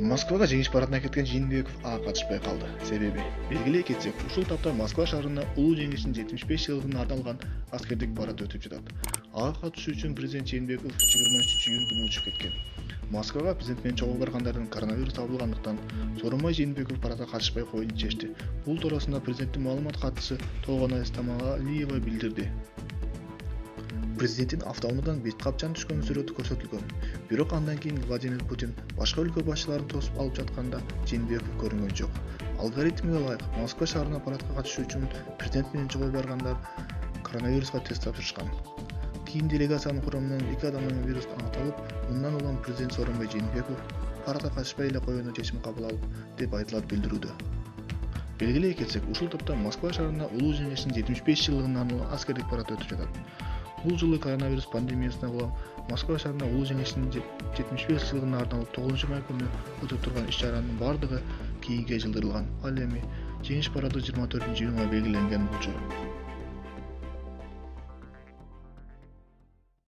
Москвага жеңиш парадына кеткен Жээнбеков катышпай калды. Себеби белгилей кетсек, ушул тапта Москва шаарында улуу жеңиштин 75 жылдыгына арналган аскердик парад өтүп жатат. Ага катышуу үчүн президент Жээнбеков 23 июнь учуп кеткен. Москвага президент менен чогуу баргандардын коронавирус табылгандыктан Сооронбай Жээнбеков парадга катышпай койгонун чечти. Бул туурасында президенттин маалымат катчысы Толгонай Стамалиева билдирди. Президенттин автоунаадан бет капчан түшкөн сүрөтү көрсөтүлгөн. Бирок андан кийин Владимир Путин башка өлкө башчыларын тосуп алып жатканда Жээнбеков көрүнгөн жок. Алгоритмге ылайык Москва шаарына парадка катышуу үчүн президент менен чогуу баргандар коронавируска тест тапшырышкан. Кийин делегациянын курамынан 2 адамдын вирус аныкталып, мындан улам президент Сооронбай Жээнбеков парадка катышпай эле коюуна чечим кабыл алып деп айтылат билдирүүдө. Белгилей кетсек, ушул топто Москва шаарында улуу жеңиштин 75 жылдыгына арналган аскердик парад өтүп жатат. Бул жылы коронавирус пандемиясына улам Москва шаарында улуу жеңиштин 75 жылдыгына арналып 9 май күнү өтүп турган иш-чаранын бардыгы кейинге жылдырылган. Ал эми жеңиш парады 24 июнга белгиленген болчу.